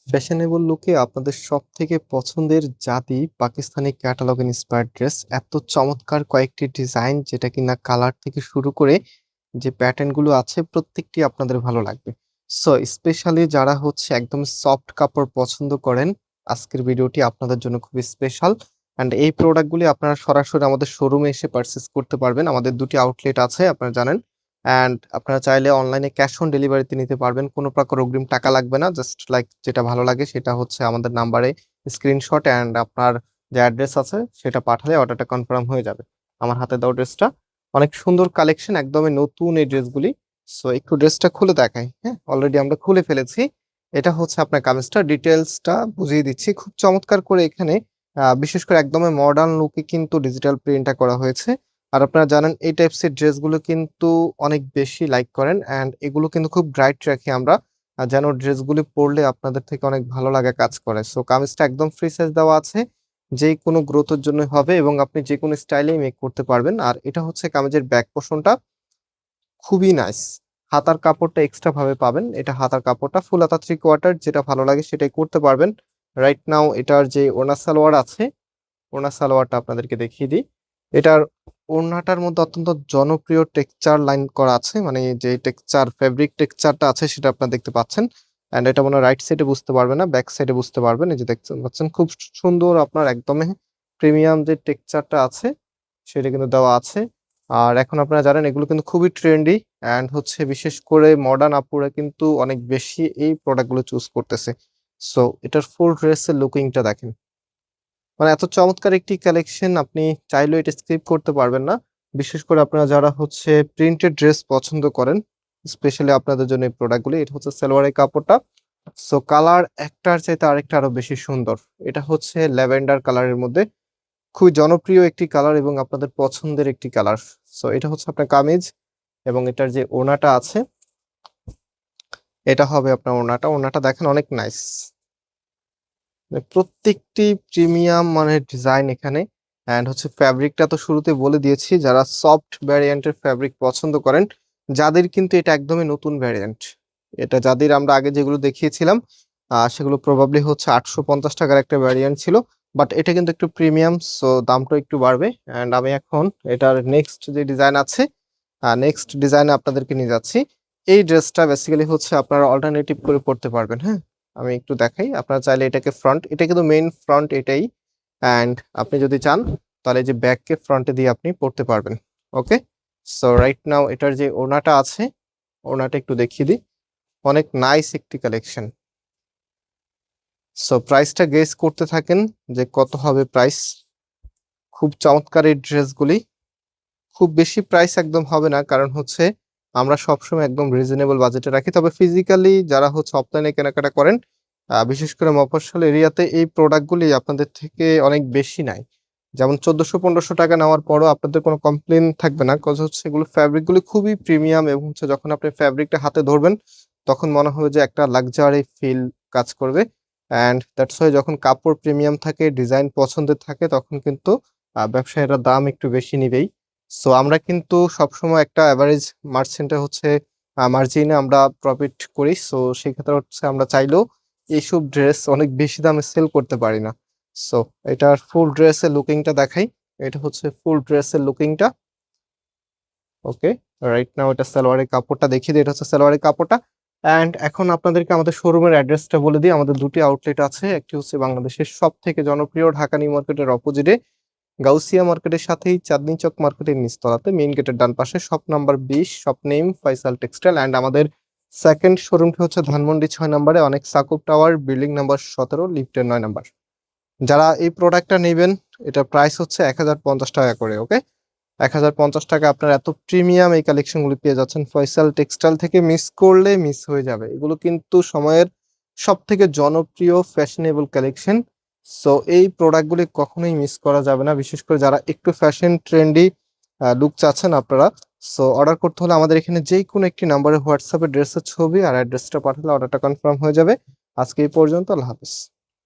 Fashionable লুকে আপনাদের সবথেকে পছন্দের জাতি পাকিস্তানি ক্যাটালগ ইন্সপায়ার্ড ড্রেস এত চমৎকার কয়েকটি ডিজাইন যেটা কিনা কালার থেকে শুরু করে যে প্যাটার্ন গুলো আছে প্রত্যেকটি আপনাদের ভালো লাগবে। সো স্পেশালি যারা হচ্ছে একদম সফট কাপড় পছন্দ করেন আজকের ভিডিওটি আপনাদের জন্য খুবই স্পেশাল। অ্যান্ড এই প্রোডাক্টগুলি আপনারা সরাসরি আমাদের শোরুমে এসে পারচেস করতে পারবেন। আমাদের দুটি আউটলেট আছে আপনারা জানেন। অ্যান্ড আপনারা চাইলে অনলাইনে ক্যাশ অন ডেলিভারিতে নিতে পারবেন, কোনো প্রকার অগ্রিম টাকা লাগবে না। জাস্ট লাইক যেটা ভালো লাগে সেটা হচ্ছে আমাদের নাম্বারে স্ক্রিনশট অ্যান্ড আপনার যে অ্যাড্রেস আছে সেটা পাঠালে অর্ডারটা কনফার্ম হয়ে যাবে। আমার হাতে দাও ড্রেসটা, অনেক সুন্দর কালেকশন, একদমই নতুন এই ড্রেসগুলি। সো একটু ড্রেসটা খুলে দেখাই। হ্যাঁ, অলরেডি আমরা খুলে ফেলেছি। এটা হচ্ছে আপনার কামিজটা, ডিটেলসটা বুঝিয়ে দিচ্ছি খুব চমৎকার করে। এখানে বিশেষ করে একদমই মডার্ন লুকে কিন্তু ডিজিটাল প্রিন্টটা করা হয়েছে। আর আপনারা জানেন এই টাইপস এর ড্রেসগুলো কিন্তু অনেক বেশি লাইক করেন অ্যান্ড এগুলো কিন্তু খুব ব্রাইট রাখি আমরা, যেন ড্রেসগুলি পরলে আপনাদের থেকে অনেক ভালো লাগা কাজ করে। সো কামিজটা একদম ফ্রি সাইজ দেওয়া আছে, যে কোনো গ্রোথের জন্য হবে এবং আপনি যে কোনো স্টাইলেই মেক করতে পারবেন। আর এটা হচ্ছে কামিজের ব্যাক পোর্শনটা, খুবই নাইস। হাতার কাপড়টা এক্সট্রা ভাবে পাবেন, এটা হাতার কাপড়টা ফুল হাতা 3/4, যেটা ভালো লাগে সেটাই করতে পারবেন। রাইট নাও এটার যে ওড়না সালোয়ার আছে, ওড়না সালোয়ারটা আপনাদেরকে দেখিয়ে দিই। এটার ওড়নাটার মধ্যে অত্যন্ত জনপ্রিয় টেক্সচার লাইন করা আছে, মানে যে টেক্সচার ফেব্রিক টেক্সচারটা আছে সেটা আপনারা দেখতে পাচ্ছেন। এন্ড এটা মনে হয় রাইট সাইডে বুঝতে পারবেন না, ব্যাক সাইডে বুঝতে পারবেন। এই যে দেখতে পাচ্ছেন খুব সুন্দর আপনার একদমই প্রিমিয়াম যে টেক্সচারটা আছে সেটা কিন্তু দেওয়া আছে। আর এখন আপনারা জানেন এগুলো কিন্তু খুবই ট্রেন্ডি অ্যান্ড হচ্ছে বিশেষ করে মডার্ন আপুরা কিন্তু অনেক বেশি এই প্রোডাক্টগুলো চুজ করতেছে। সো এটার ফুল ড্রেসের লুকিংটা দেখেন, মানে এত চমৎকার একটি কালেকশন, আপনি চাইলেও এটা স্কিপ করতে পারবেন না। বিশেষ করে আপনারা যারা হচ্ছে প্রিন্টেড ড্রেস পছন্দ করেন, স্পেশালি আপনাদের জন্য এই প্রোডাক্টগুলি। এটা হচ্ছে সালোয়ারের কাপড়টা। সো কালার একটার চাইতে আরেকটা আরো বেশি সুন্দর। এটা হচ্ছে ল্যাভেন্ডার কালারের মধ্যে, খুবই জনপ্রিয় একটি কালার এবং আপনাদের পছন্দের একটি কালার। সো এটা হচ্ছে আপনার কামিজ এবং এটার যে ওড়নাটা আছে এটা হবে আপনার ওড়নাটা। ওড়নাটা দেখেন অনেক নাইস, প্রত্যেকটি প্রিমিয়াম মানের ডিজাইন এখানে। এন্ড হচ্ছে ফ্যাব্রিকটা তো শুরুতে বলে দিয়েছি, যারা সফট ভ্যারিয়েন্টের ফ্যাব্রিক পছন্দ করেন যাদের কিন্তু এটা একদমই নতুন ভ্যারিয়েন্ট। এটা যাদের আমরা আগে যেগুলো দেখিয়েছিলাম সেগুলো প্রবাবলি হচ্ছে 850 টাকার একটা ভ্যারিয়েন্ট ছিল, বাট এটা কিন্তু একটু প্রিমিয়াম, সো দামটা একটু বাড়বে। এন্ড আমি এখন এটার নেক্সট যে ডিজাইন আছে নেক্সট ডিজাইনে আপনাদেরকে নিয়ে যাচ্ছি। এই ড্রেসটা বেসিক্যালি হচ্ছে আপনারা অল্টারনেটিভ করে পড়তে পারবেন। হ্যাঁ, আমি একটু দেখাই। আপনারা চাইলে এটাকে ফ্রন্ট, এটা কিন্তু মেইন ফ্রন্ট এটাই, অ্যান্ড আপনি যদি চান তাহলে যে ব্যাককে ফ্রন্টে দিয়ে আপনি পড়তে পারবেন। ওকে, সো রাইট নাও এটার যে ওড়নাটা আছে ওড়নাটা একটু দেখিয়ে দিই, অনেক নাইস একটি কালেকশন। সো প্রাইসটা গেস করতে থাকেন যে কত হবে প্রাইস। খুব চমৎকার এই ড্রেসগুলি, খুব বেশি প্রাইস একদম হবে না, কারণ হচ্ছে আমরা সবসময় একদম রিজনেবল বাজেটে রাখি। তবে ফিজিক্যালি যারা হচ্ছে অফলাইনে কেনাকাটা করেন, বিশেষ করে মফস্বল এরিয়াতে এই প্রোডাক্টগুলি আপনাদের থেকে অনেক বেশি নাই। যেমন 1400-1500 টাকা নেওয়ার পরও আপনাদের কোনো কমপ্লেন থাকবে না, কজ হচ্ছে এগুলো ফ্যাব্রিকগুলি খুবই প্রিমিয়াম এবং হচ্ছে যখন আপনি ফ্যাব্রিকটা হাতে ধরবেন তখন মনে হবে যে একটা লাক্সারি ফিল কাজ করবে। অ্যান্ড দ্যাটস ওয়াই যখন কাপড় প্রিমিয়াম থাকে, ডিজাইন পছন্দের থাকে, তখন কিন্তু ব্যবসায়ীরা দাম একটু বেশি নিবেই। সো আমরা কিন্তু সবসময় একটা অ্যাভারেজ মার্চেন্টে হচ্ছে মার্জিনে আমরা প্রফিট করি। সো সেই ক্ষেত্রে হচ্ছে আমরা চাইলেও এইসব ড্রেস অনেক বেশি দামে সেল করতে পারি না। সো এটার ফুল ড্রেসের লুকিংটা দেখাই। এটা হচ্ছে ফুল ড্রেসের লুকিংটা। ওকে, রাইট নাও এটা সালোয়ারের কাপড়টা দেখিয়ে দিই, এটা হচ্ছে সালোয়ারের কাপড়টা। অ্যান্ড এখন আপনাদেরকে আমাদের শোরুমের অ্যাড্রেসটা বলে দিই। আমাদের দুটি আউটলেট আছে, একটি হচ্ছে বাংলাদেশের সব থেকে জনপ্রিয় ঢাকা নিউ মার্কেটের অপোজিটে গাউসিয়া মার্কেটের সাথেই চাঁদনি চক মার্কেটের নিচতলাতে মেইন গেটের ডান পাশে shop number 20, shop name Faisal textile. And আমাদের সেকেন্ড শোরুমটি হচ্ছে ধানমন্ডি 6 নম্বরে অনেক সাকুব টাওয়ার, বিল্ডিং নাম্বার 17, লিফটের 9 নাম্বার। যারা এই প্রোডাক্টটা নেবেন এটা প্রাইস হচ্ছে 1050 টাকা করে। ওকে, 1050 টাকা আপনার এত প্রিমিয়াম এই কালেকশনগুলো পেয়ে যাচ্ছেন ফয়সাল টেক্সটাইল থেকে। মিস করলে মিস হয়ে যাবে, এগুলো কিন্তু সময়ের সব থেকে জনপ্রিয় ফ্যাশনেবল কালেকশন। সো এই প্রোডাক্টগুলি কখনোই মিস করা যাবে না, বিশেষ করে যারা একটু ফ্যাশন ট্রেন্ডি লুক চাচ্ছেন আপনারা। সো অর্ডার করতে হলে আমাদের এখানে যে কোনো একটি নাম্বারে হোয়াটসঅ্যাপে ড্রেসের ছবি আর অ্যাড্রেসটা পাঠালে অর্ডারটা কনফার্ম হয়ে যাবে। আজকে এই পর্যন্ত, আল্লাহ হাফেজ।